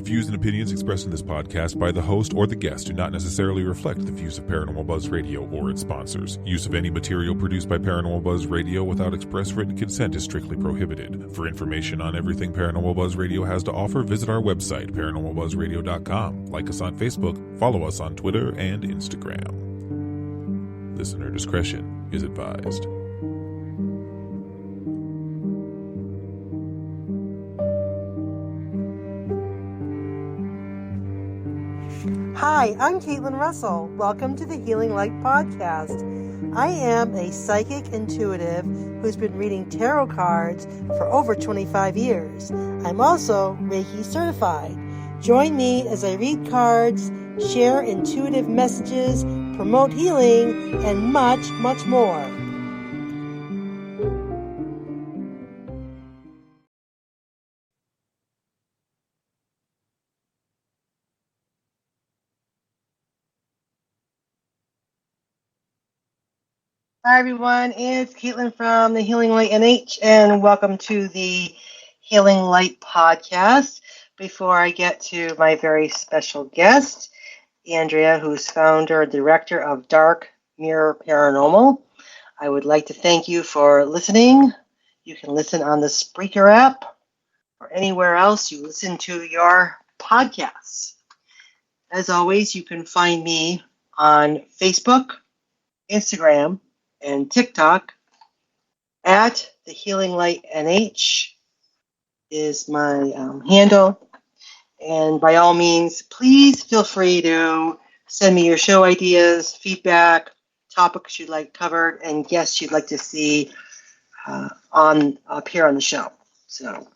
The views and opinions expressed in this podcast by the host or the guest do not necessarily reflect the views of Paranormal Buzz Radio or its sponsors. Use of any material produced by Paranormal Buzz Radio without express written consent is strictly prohibited. For information on everything Paranormal Buzz Radio has to offer, visit our website, paranormalbuzzradio.com. Like us on Facebook, follow us on Twitter and Instagram. Listener discretion is advised. Hi, I'm Caitlin Russell. Welcome to the Healing Light Podcast. I am a psychic intuitive who's been reading tarot cards for over 25 years. I'm also Reiki certified. Join me as I read cards, share intuitive messages, promote healing, and much, much more. Hi everyone, it's Caitlin from the Healing Light NH, and welcome to the Healing Light Podcast. Before I get to my very special guest, Andrea, who's founder and director of Dark Mirror Paranormal, I would like to thank you for listening. You can listen on the Spreaker app or anywhere else you listen to your podcasts. As always, you can find me on Facebook, Instagram, and TikTok at the Healing Light NH is my handle. And by all means, please feel free to send me your show ideas, feedback, topics you'd like covered, and guests you'd like to see appear on the show. So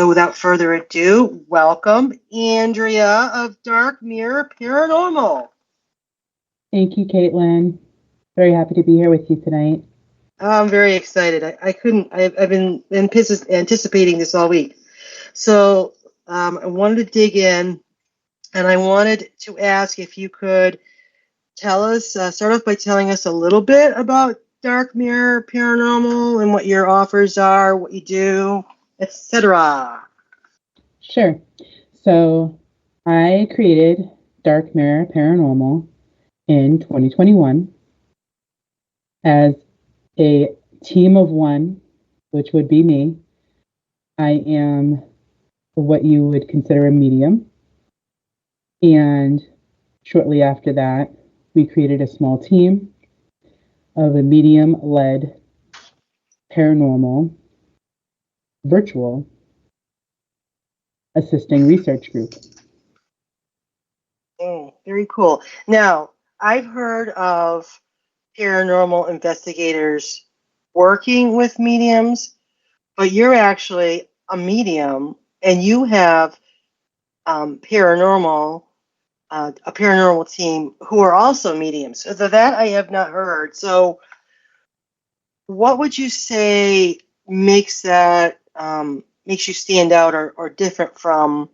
without further ado, welcome Andrea of Dark Mirror Paranormal. Thank you, Caitlin. Very happy to be here with you tonight. I'm very excited. I've been anticipating this all week. So I wanted to dig in, and I wanted to ask if you could tell us, start off by telling us a little bit about Dark Mirror Paranormal and what your offers are, what you do, etc. Sure. So I created Dark Mirror Paranormal in 2021 as a team of one, which would be me. I am what you would consider a medium. And shortly after that, we created a small team of a medium-led paranormal virtual assisting research group. Very cool. Now, I've heard of paranormal investigators working with mediums, but you're actually a medium, and you have a paranormal team who are also mediums. So that I have not heard. So what would you say makes that makes you stand out or different from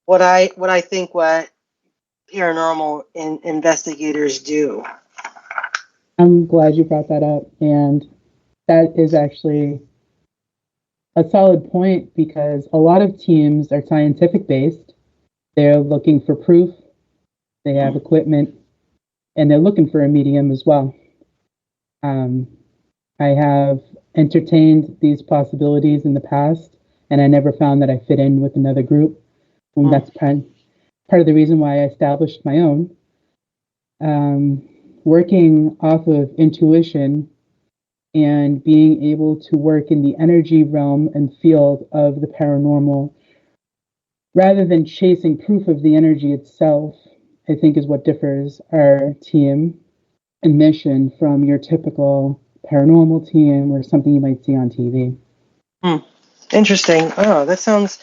what I think what paranormal investigators do? I'm glad you brought that up, and that is actually a solid point because a lot of teams are scientific based. They're looking for proof, they have equipment, and they're looking for a medium as well. I have entertained these possibilities in the past, and I never found that I fit in with another group. And that's part of the reason why I established my own. Working off of intuition and being able to work in the energy realm and field of the paranormal, rather than chasing proof of the energy itself, I think is what differs our team and mission from your typical paranormal team or something you might see on TV. Interesting. Oh, that sounds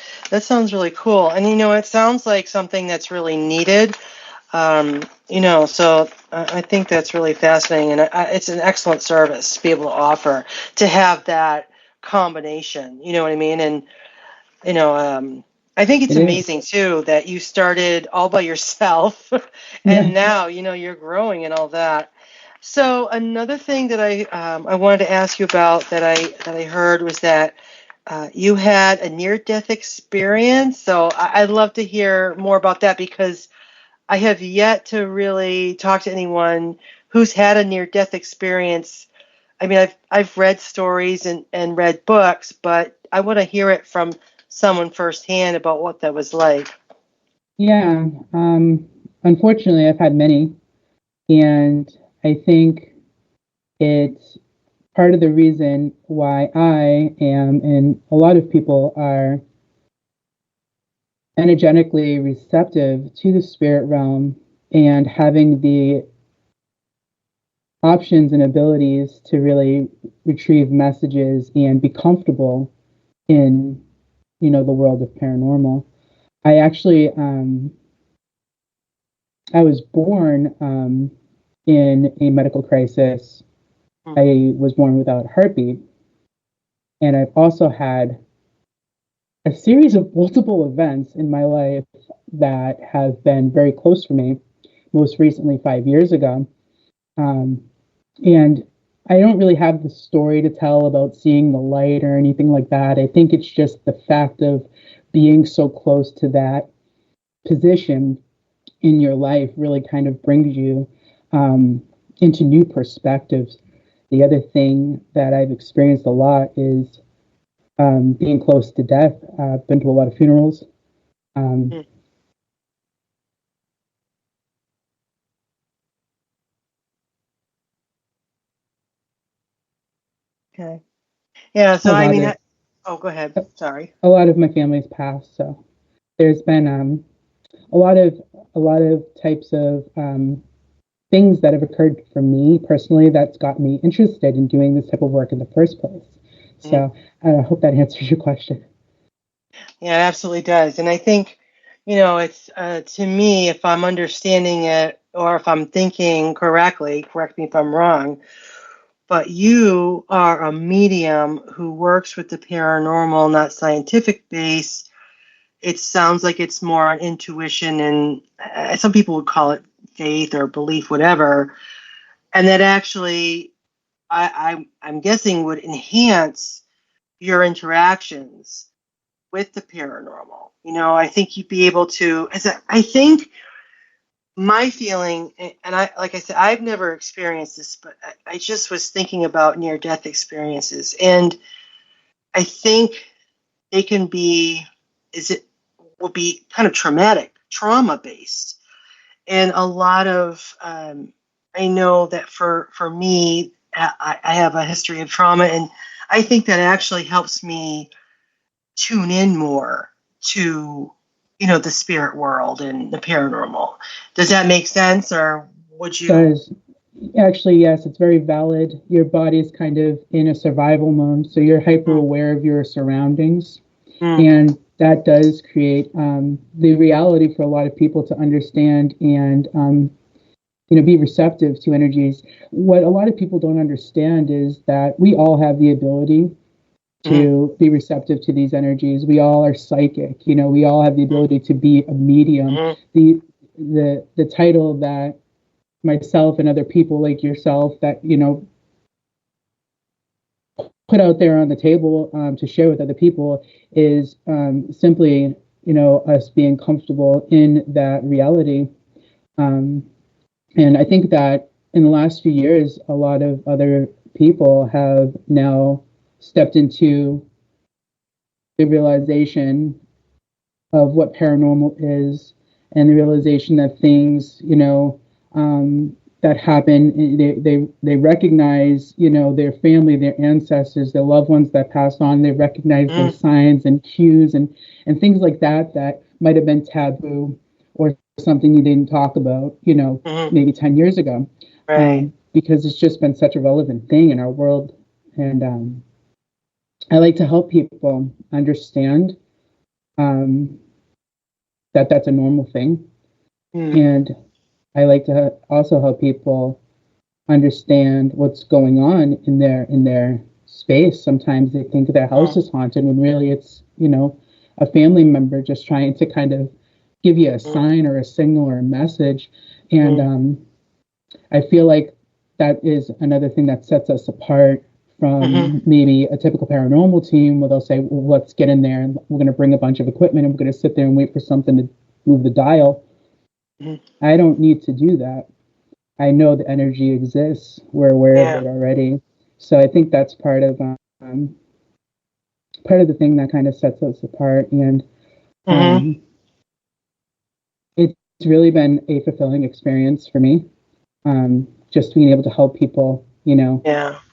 really cool. And it sounds like something that's really needed. So I think that's really fascinating, and it's an excellent service to be able to offer, to have that combination, you know what I mean? And, I think it's amazing too, that you started all by yourself and now, you're growing and all that. So another thing that I wanted to ask you about that I heard was that You had a near-death experience, so I'd love to hear more about that because I have yet to really talk to anyone who's had a near-death experience. I mean, I've read stories and read books, but I want to hear it from someone firsthand about what that was like. Yeah, unfortunately, I've had many, and I think it's part of the reason why I am, and a lot of people are, energetically receptive to the spirit realm and having the options and abilities to really retrieve messages and be comfortable in, the world of paranormal. I actually, I was born in a medical crisis. I was born without a heartbeat, and I've also had a series of multiple events in my life that have been very close for me. Most recently, 5 years ago, and I don't really have the story to tell about seeing the light or anything like that. I think it's just the fact of being so close to that position in your life really kind of brings you into new perspectives. The other thing that I've experienced a lot is being close to death. I've been to a lot of funerals. Okay. Yeah. So I mean, go ahead. Sorry. A lot of my family's passed, so there's been a lot of types of things that have occurred for me personally that's got me interested in doing this type of work in the first place. So I hope that answers your question. Yeah, it absolutely does. And I think, it's to me, if I'm understanding it or if I'm thinking correctly, correct me if I'm wrong, but you are a medium who works with the paranormal, not scientific base. It sounds like it's more on intuition and some people would call it faith or belief, whatever. And that actually, I'm guessing, would enhance your interactions with the paranormal. I think you'd be able to, I think my feeling, and like I said, I've never experienced this, but I just was thinking about near-death experiences. And I think they can be, will be kind of trauma-based. And a lot of, I know that for me, I have a history of trauma, and I think that actually helps me tune in more to, the spirit world and the paranormal. Does that make sense, or would you? Does. Actually, yes, it's very valid. Your body is kind of in a survival mode, so you're hyper aware of your surroundings. And that does create the reality for a lot of people to understand and be receptive to energies. What a lot of people don't understand is that we all have the ability to be receptive to these energies. We all are psychic. We all have the ability to be a medium. The title that myself and other people like yourself that put out there on the table to share with other people is simply us being comfortable in that reality. And I think that in the last few years, a lot of other people have now stepped into the realization of what paranormal is and the realization that things, that happen, they recognize, their family, their ancestors, their loved ones that passed on. They recognize those signs and cues and things like that might have been taboo or something you didn't talk about, maybe 10 years ago, Right. Because it's just been such a relevant thing in our world. And I like to help people understand that that's a normal thing. And I like to also help people understand what's going on in their space. Sometimes they think their house is haunted when really it's, a family member just trying to kind of give you a sign or a signal or a message. And I feel like that is another thing that sets us apart from maybe a typical paranormal team where they'll say, well, let's get in there and we're going to bring a bunch of equipment and we're going to sit there and wait for something to move the dial. I don't need to do that. I know the energy exists. We're aware of it already. So I think that's part of the thing that kind of sets us apart. And it's really been a fulfilling experience for me. Just being able to help people,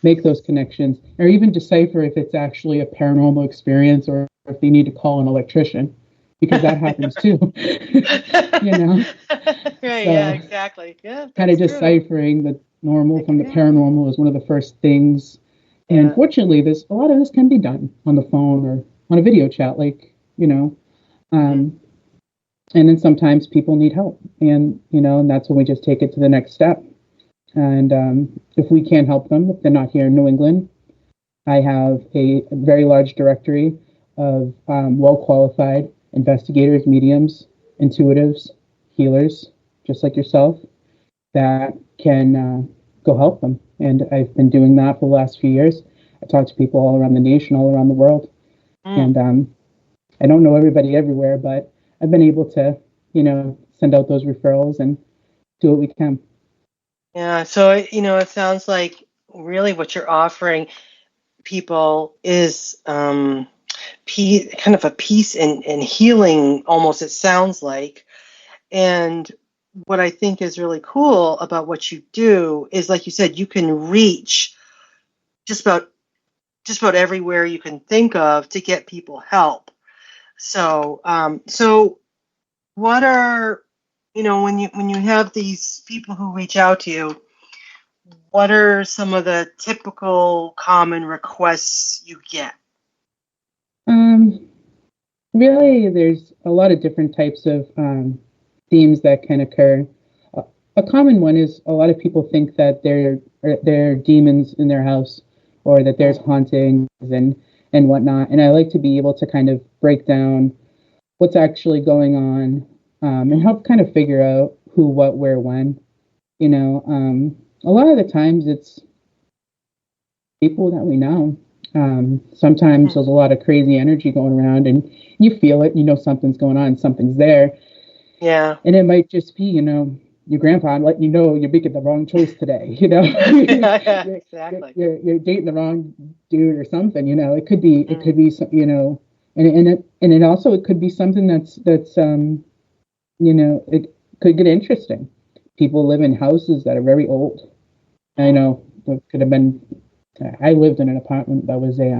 make those connections, or even decipher if it's actually a paranormal experience or if they need to call an electrician, because that happens too. Right, so, yeah, exactly. Yeah, kind of deciphering the normal from the paranormal is one of the first things. And fortunately, a lot of this can be done on the phone or on a video chat, and then sometimes people need help, and that's when we just take it to the next step. And if we can't help them, if they're not here in New England, I have a very large directory of well-qualified investigators, mediums, intuitives, healers, just like yourself, that can go help them. And I've been doing that for the last few years. I talk to people all around the nation, all around the world. And I don't know everybody everywhere, but I've been able to, send out those referrals and do what we can. Yeah, so it sounds like really what you're offering people is kind of a peace and healing, almost, it sounds like. And what I think is really cool about what you do is, like you said, you can reach just about everywhere you can think of to get people help. So what are, when you have these people who reach out to you, what are some of the typical common requests you get? Really, there's a lot of different types of themes that can occur. A common one is a lot of people think that there are demons in their house, or that there's hauntings and whatnot. And I like to be able to kind of break down what's actually going on, and help kind of figure out who, what, where, when. A lot of the times it's people that we know. Sometimes there's a lot of crazy energy going around and you feel it, something's going on, something's there. Yeah. And it might just be, your grandpa letting you know you're making the wrong choice today, Yeah, exactly. You're dating the wrong dude or something, it could be, and it also, it could be something that's it could get interesting. People live in houses that are very old. I know it could have been, I lived in an apartment that was it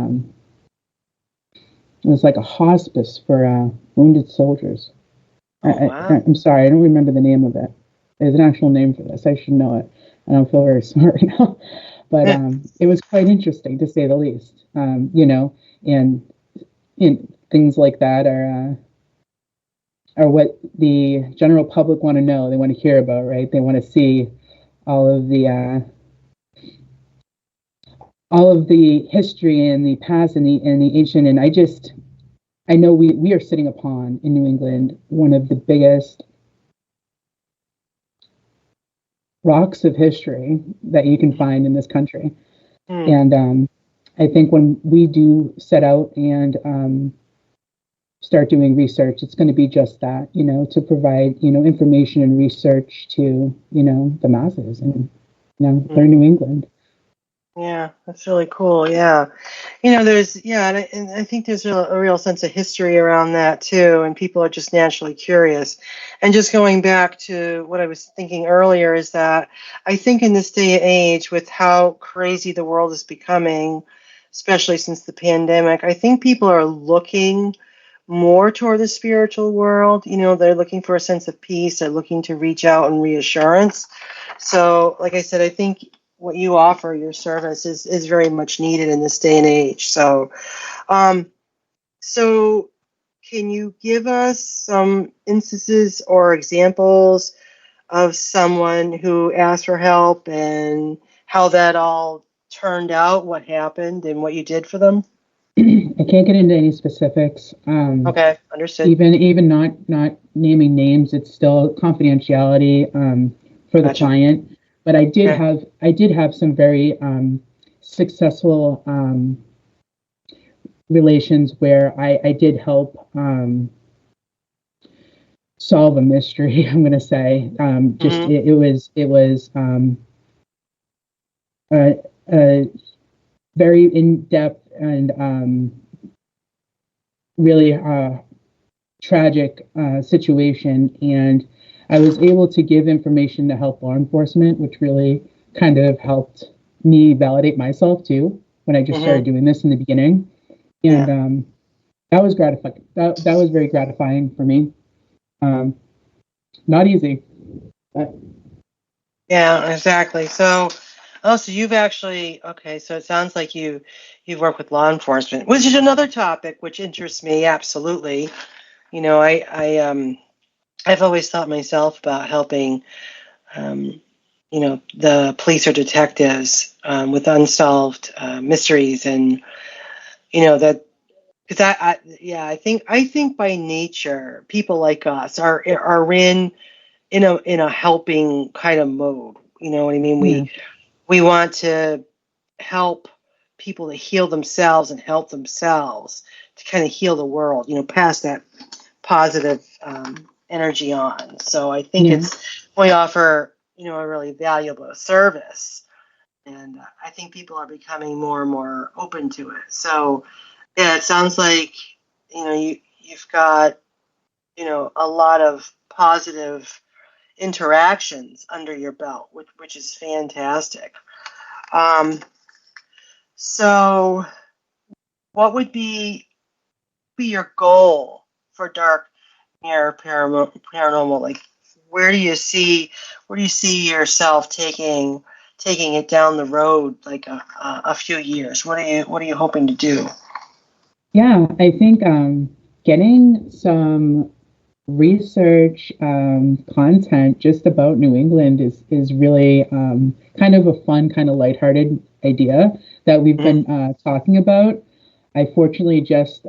was like a hospice for wounded soldiers. Wow. I'm sorry, I don't remember the name of it. There's an actual name for this. I should know it. I don't feel very smart right now. But it was quite interesting, to say the least. And things like that are what the general public want to know. They want to hear about, right? They want to see all of the history and the past and the ancient. And I know we are sitting upon, in New England, one of the biggest rocks of history that you can find in this country. And I think when we do set out and start doing research, it's going to be just that, to provide, information and research to, the masses and, they're New England. Yeah, that's really cool. Yeah. And I think there's a real sense of history around that too. And people are just naturally curious. And just going back to what I was thinking earlier is that I think in this day and age, with how crazy the world is becoming, especially since the pandemic, I think people are looking more toward the spiritual world. They're looking for a sense of peace. They're looking to reach out and reassurance. So, like I said, I think what you offer, your service, is very much needed in this day and age. So, so can you give us some instances or examples of someone who asked for help and how that all turned out, what happened, and what you did for them? I can't get into any specifics. Okay, understood. Even not naming names, it's still confidentiality for the client. But I did have some very successful relations where I did help solve a mystery. I'm going to say just it was a very in depth and really tragic situation, and I was able to give information to help law enforcement, which really kind of helped me validate myself too when I just started doing this in the beginning, and that was gratifying. That was very gratifying for me. Not easy, but Yeah, exactly. So, so you've actually so it sounds like you've worked with law enforcement, which is another topic which interests me absolutely. You know, I've always thought myself about helping, the police or detectives with unsolved mysteries, and that because I think by nature people like us are in a helping kind of mode. You know what I mean? yeah, We want to help people to heal themselves and help themselves to kind of heal the world. Pass that positive energy on. So I think yeah, we offer a really valuable service, and I think people are becoming more and more open to it. So yeah, it sounds like you've got a lot of positive interactions under your belt, which is fantastic. Um, so, what would be your goal for dark near paranormal? Like, where do you see yourself taking it down the road, like a few years? What are you hoping to do? yeah. I think getting some research content just about New England is really kind of a fun, kind of lighthearted idea that we've been talking about. I fortunately just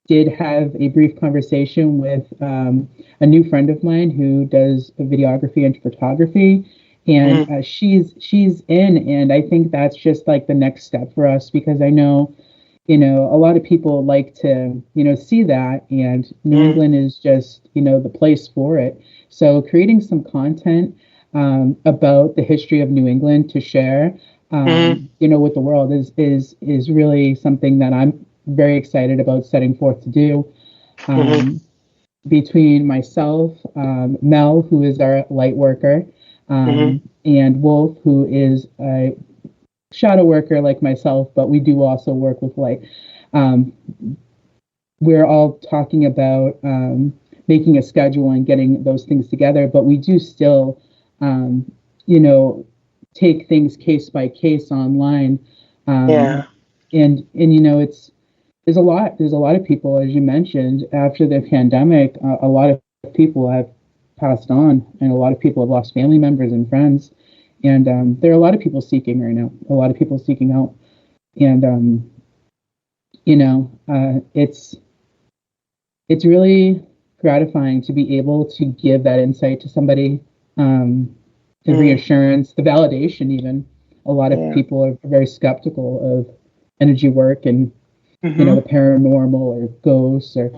did have a brief conversation with a new friend of mine who does videography and photography, and she's in, and I think that's just like the next step for us because I know a lot of people like to see that, and New England is just the place for it. So creating some content about the history of New England to share with the world is really something that I'm very excited about setting forth to do. Between myself, Mel, who is our light worker, and Wolf, who is a shadow worker like myself, but we do also work with light. Um, we're all talking about making a schedule and getting those things together, but we do still, you know, take things case by case online. Yeah. And there's a lot of people, as you mentioned, after the pandemic, a lot of people have passed on, and a lot of people have lost family members and friends, and there are a lot of people seeking right now, a lot of people seeking help, and it's really gratifying to be able to give that insight to somebody, the reassurance, the validation. Even a lot of people are very skeptical of energy work and the paranormal or ghosts or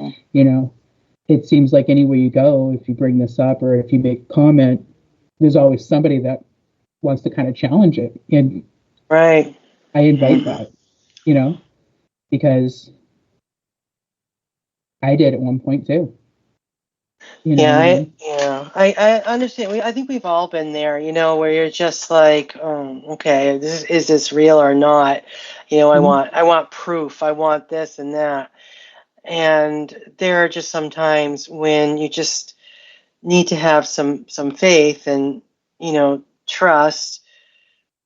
it seems like anywhere you go, if you bring this up or if you make a comment, there's always somebody that wants to kind of challenge it, and Right. I invite that, because I did at one point too. Yeah, And I understand. I think we've all been there, where you're just like, okay, is this real or not? I want proof. I want this and that. And there are just some times when you just need to have some faith and trust.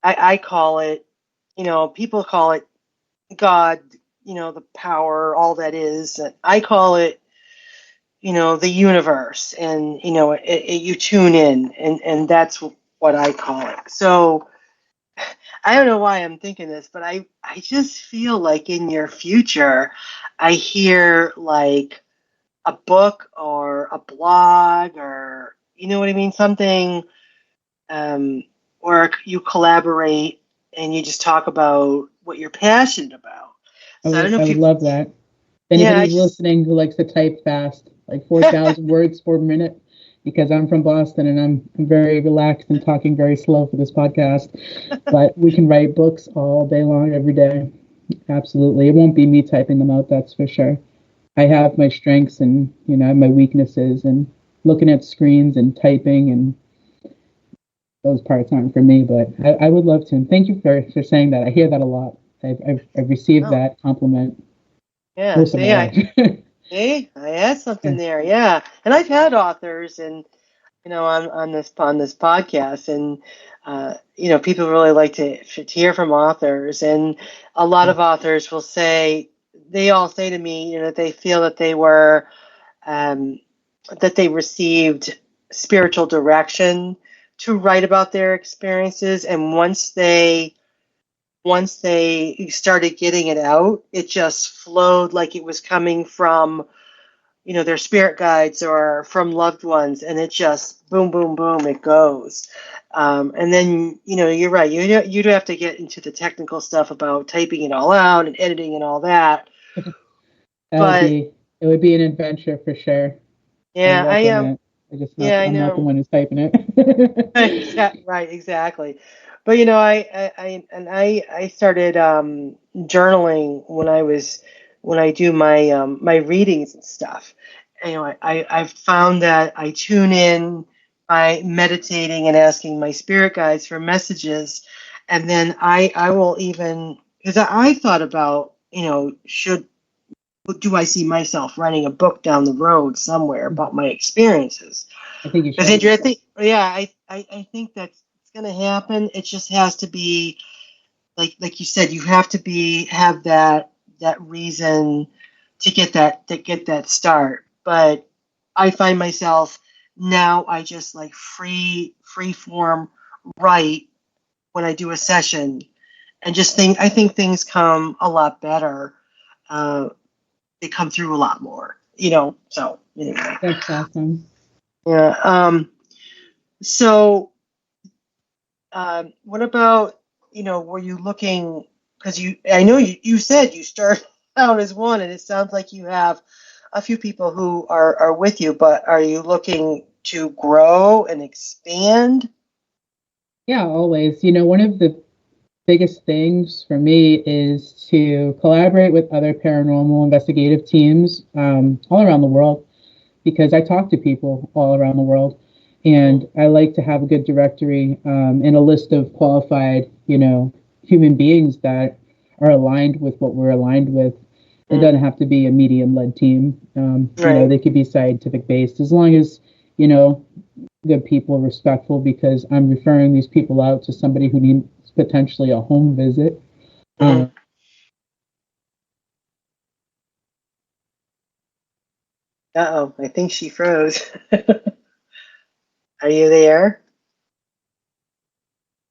I call it, people call it God, the power, all that is. I call it the universe, and you tune in, and that's what I call it. So I don't know why I'm thinking this, but I just feel like in your future I hear like a book or a blog, or you know what I mean, something where you collaborate and you just talk about what you're passionate about. So I don't know I if would you, love that. If yeah, anybody's listening who likes to type fast, like 4,000 words per minute, because I'm from Boston and I'm very relaxed and talking very slow for this podcast, but we can write books all day long, every day. Absolutely. It won't be me typing them out, that's for sure. I have my strengths and, I have my weaknesses, and looking at screens and typing and those parts aren't for me, but I would love to. And thank you for saying that. I hear that a lot. I've received oh, that compliment yeah, most of so my yeah, life. see, I had something there, yeah. And I've had authors and on this podcast, and people really like to hear from authors, and a lot of authors will say, they all say to me, that they feel that they were um, that they received spiritual direction to write about their experiences, and once they started getting it out, it just flowed like it was coming from their spirit guides or from loved ones, and it just boom, boom, boom, it goes. And then, you're right. You'd have to get into the technical stuff about typing it all out and editing and all that. That would But be it would be an adventure for sure. I would yeah, I welcome am. it. Yeah, I I'm not the know. one who's typing it. Right, exactly. But I started journaling when I do my readings and stuff. I've found that I tune in by meditating and asking my spirit guides for messages, and then I will even, because I thought about, should do I see myself writing a book down the road somewhere about my experiences? I think you Because should. Andrea, I think that's going to happen. It just has to be like you said. You have to have that reason to get that start. But I find myself now, I just like free form write when I do a session, and just I think things come a lot better. They come through a lot more. So anyway, That's awesome. yeah. So what about, were you looking, because I know you said you started out as one, and it sounds like you have a few people who are with you, but are you looking to grow and expand? Yeah, always. One of the biggest things for me is to collaborate with other paranormal investigative teams all around the world, because I talk to people all around the world, and I like to have a good directory and a list of qualified, human beings that are aligned with what we're aligned with. It doesn't have to be a medium-led team. Right. They could be scientific based, as long as, you know, good people, respectful, because I'm referring these people out to somebody who needs potentially a home visit. Mhm. Uh-oh, I think she froze. Are you there?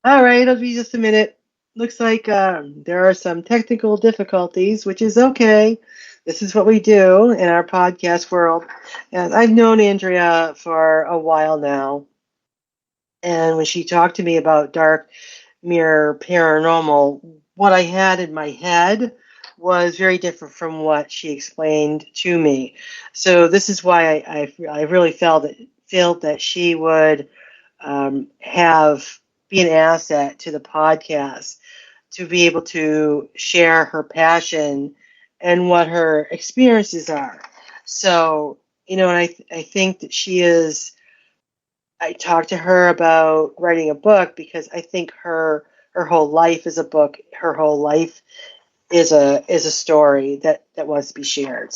All right, it'll be just a minute. Looks like there are some technical difficulties, which is okay. This is what we do in our podcast world. And I've known Andrea for a while now. And when she talked to me about dark mirror paranormal, what I had in my head was very different from what she explained to me. So this is why I really felt that she would have be an asset to the podcast, to be able to share her passion and what her experiences are. So, and I think that she is. I talked to her about writing a book because I think her whole life is a book. Her whole life is a story that wants to be shared.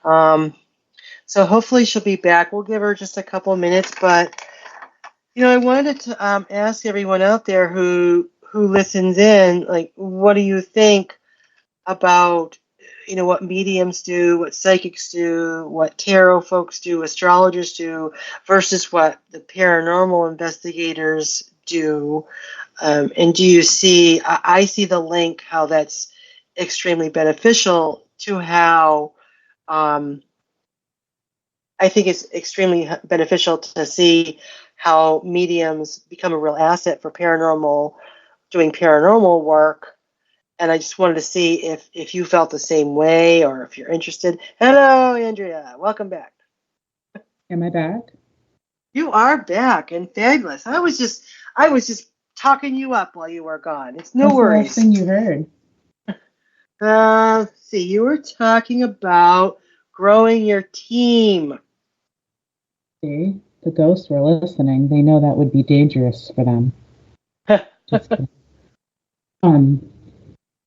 Um, so hopefully she'll be back. We'll give her just a couple minutes, but I wanted to ask everyone out there who listens in, like, what do you think about, what mediums do, what psychics do, what tarot folks do, astrologers do, versus what the paranormal investigators do? And do you see? I see the link, how that's extremely beneficial to how. I think it's extremely beneficial to see how mediums become a real asset for paranormal doing paranormal work, and I just wanted to see if you felt the same way or if you're interested. Hello, Andrea. Welcome back. Am I back? You are back and fabulous. I was just talking you up while you were gone. It's no What's worries. the last thing you heard? See, you were talking about growing your team. See, the ghosts were listening. They know that would be dangerous for them. Just kidding.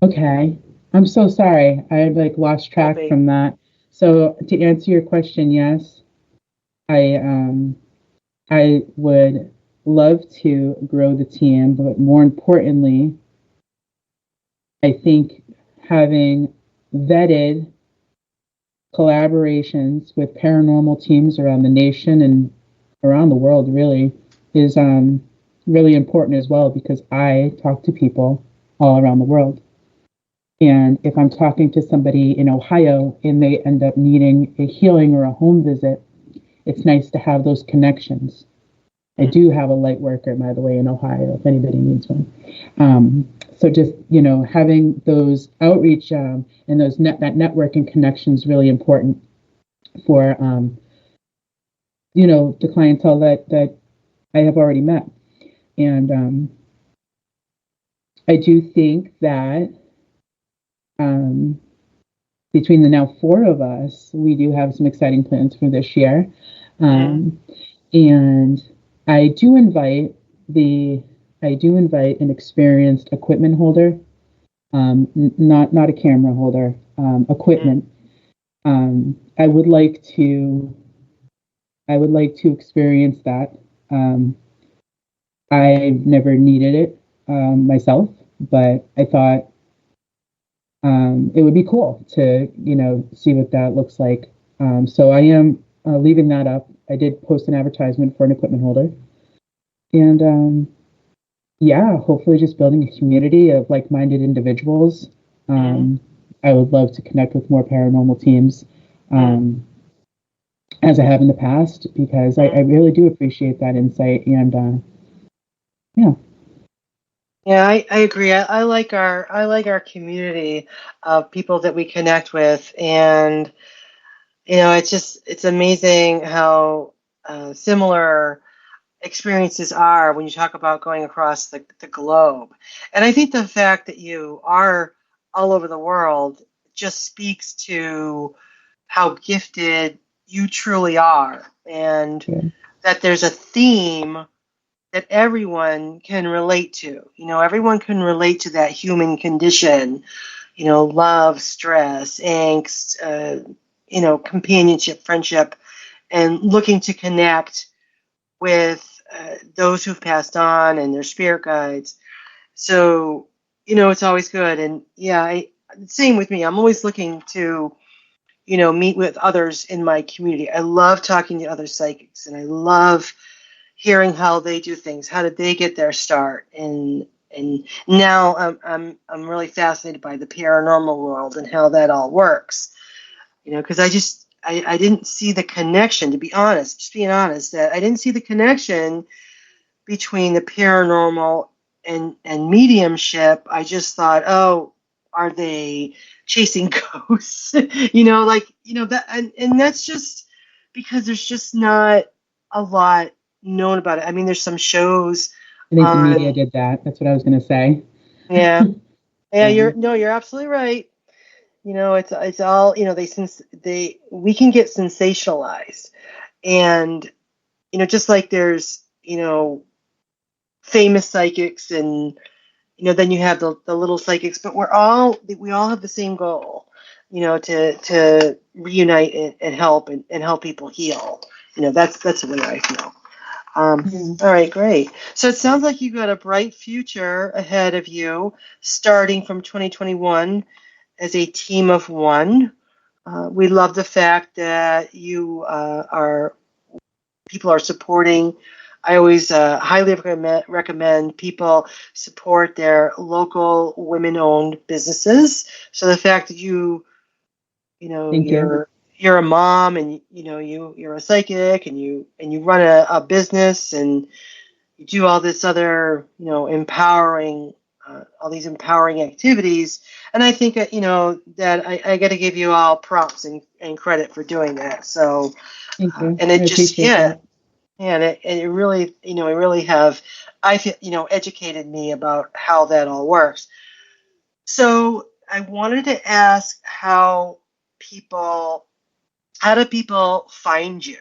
Okay. I'm so sorry. I had lost track from that. So to answer your question, yes, I would love to grow the team, but more importantly, I think having vetted collaborations with paranormal teams around the nation and around the world really is really important as well, because I talk to people all around the world. And if I'm talking to somebody in Ohio and they end up needing a healing or a home visit, it's nice to have those connections. I do have a light worker, by the way, in Ohio, if anybody needs one. So just, having those outreach and those that networking connection is really important for, the clientele that I have already met. And I do think that between the now 4 of us, we do have some exciting plans for this year. And I do invite an experienced equipment holder, not a camera holder, equipment. I would like to experience that. I've never needed it myself, but I thought it would be cool to see what that looks like. So I am leaving that up. I did post an advertisement for an equipment holder. And hopefully just building a community of like-minded individuals. I would love to connect with more paranormal teams as I have in the past, because I really do appreciate that insight. And Yeah, I agree. I like our community of people that we connect with, and it's amazing how similar experiences are when you talk about going across the globe. And I think the fact that you are all over the world just speaks to how gifted you truly are, and that there's a theme that everyone can relate to. Everyone can relate to that human condition, love, stress, angst, companionship, friendship, and looking to connect with those who've passed on and their spirit guides. So, it's always good. And same with me. I'm always looking to, meet with others in my community. I love talking to other psychics, and I love hearing how they do things. How did they get their start? And now I'm really fascinated by the paranormal world and how that all works. Because I didn't see the connection, to be honest, just being honest, that I didn't see the connection between the paranormal and mediumship. I just thought, oh, are they chasing ghosts? That, and that's just because there's just not a lot known about it. I mean, there's some shows. I think the media did that. That's what I was going to say. Yeah. You're absolutely right. It's all, we can get sensationalized, and, just like there's, famous psychics, and, then you have the little psychics, but we all have the same goal, to reunite and help and help people heal. That's the way I feel. All right, great. So it sounds like you've got a bright future ahead of you, starting from 2021 as a team of one. We love the fact that people are supporting. I always highly recommend people support their local women-owned businesses. So the fact that you're a mom, and you're a psychic, and you run a business, and you do all this other empowering all these empowering activities. And I think that, that I got to give you all props and credit for doing that. So, Thank you. and it I just, appreciate that. and it really, it really have, I feel, educated me about how that all works. So I wanted to ask how do people find you?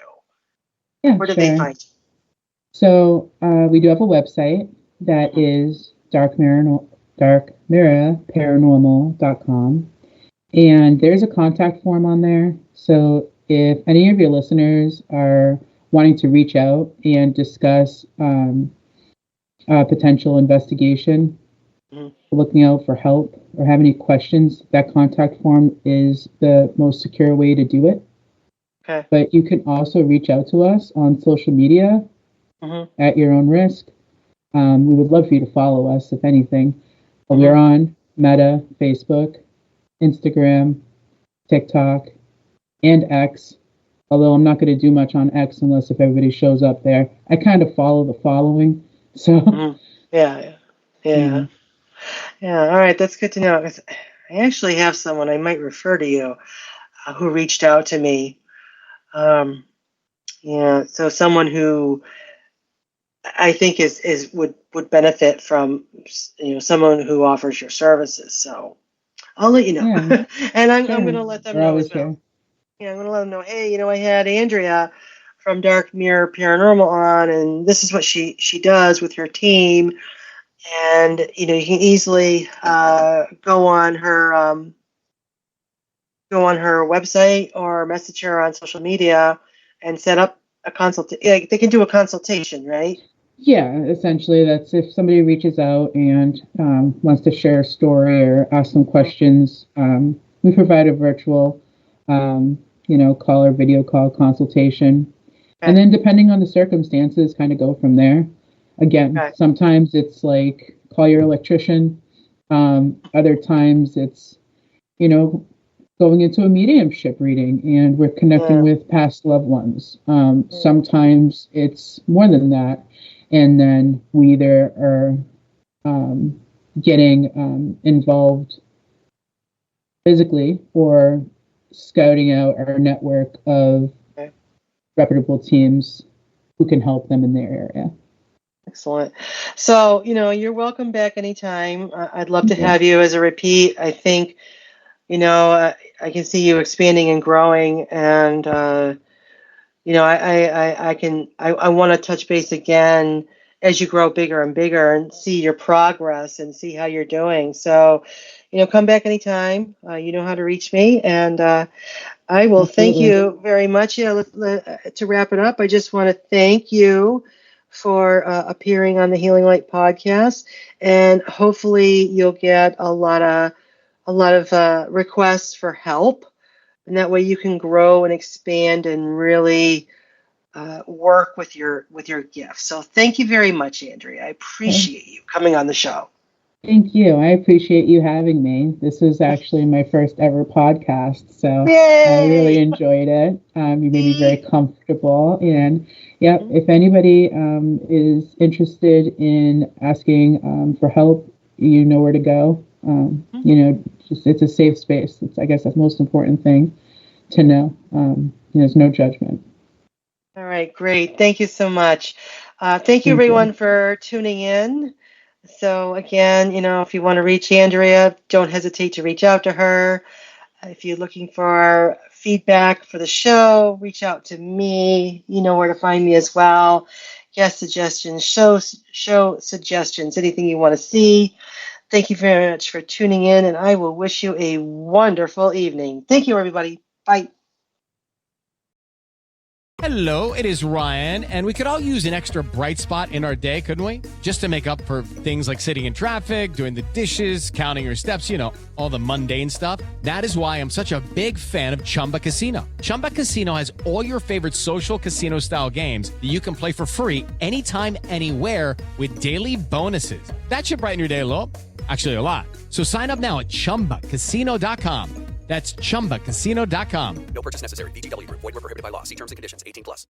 Yeah, Where do sure. they find you? So we do have a website that is darkmirrorparanormal.com. And there's a contact form on there. So if any of your listeners are wanting to reach out and discuss potential investigation, looking out for help, or have any questions, that contact form is the most secure way to do it. Okay. But you can also reach out to us on social media at your own risk. We would love for you to follow us, if anything. We're on Meta, Facebook, Instagram, TikTok, and X. Although I'm not going to do much on X unless if everybody shows up there. I kind of follow the following. So Yeah. All right, that's good to know. 'Cause I actually have someone I might refer to you who reached out to me. So someone who I think would benefit from someone who offers your services. So I'll let you know, and I'm going to let them know as well. Yeah, I'm going to let them know. Hey, I had Andrea from Dark Mirror Paranormal on, and this is what she does with her team. And you can easily go on her website or message her on social media and set up a consultation. They can do a consultation, right? Yeah, essentially, that's if somebody reaches out and wants to share a story or ask some questions. We provide a virtual, call or video call consultation, and then depending on the circumstances, kind of go from there. Again, sometimes it's like call your electrician. Other times it's, going into a mediumship reading and we're connecting with past loved ones. Sometimes it's more than that. And then we either are getting involved physically or scouting out our network of reputable teams who can help them in their area. Excellent. So, you're welcome back anytime. I'd love to have you as a repeat. I think, I can see you expanding and growing, and I want to touch base again as you grow bigger and bigger and see your progress and see how you're doing. So, come back anytime. You know how to reach me, and I will thank you very much. To wrap it up, I just want to thank you for appearing on the Healing Light podcast, and hopefully you'll get a lot of requests for help, and that way you can grow and expand and really work with your gifts. So thank you very much, Andrea. I appreciate you coming on the show. Thank you. I appreciate you having me. This was actually my first ever podcast, so Yay! I really enjoyed it. You made me very comfortable, and if anybody is interested in asking for help, you know where to go. It's a safe space. I guess that's the most important thing to know. There's no judgment. All right, great. Thank you so much. Thank you, everyone, for tuning in. So again, if you want to reach Andrea, don't hesitate to reach out to her. If you're looking for feedback for the show, reach out to me. You know where to find me as well. Guest suggestions, show suggestions, anything you want to see. Thank you very much for tuning in, and I will wish you a wonderful evening. Thank you, everybody. Bye. Hello, it is Ryan, and we could all use an extra bright spot in our day, couldn't we? Just to make up for things like sitting in traffic, doing the dishes, counting your steps, all the mundane stuff. That is why I'm such a big fan of Chumba Casino. Chumba Casino has all your favorite social casino-style games that you can play for free anytime, anywhere with daily bonuses. That should brighten your day a little. Actually, a lot. So sign up now at ChumbaCasino.com. That's ChumbaCasino.com. No purchase necessary. VGW Group. Void where prohibited by law. See terms and conditions. 18+.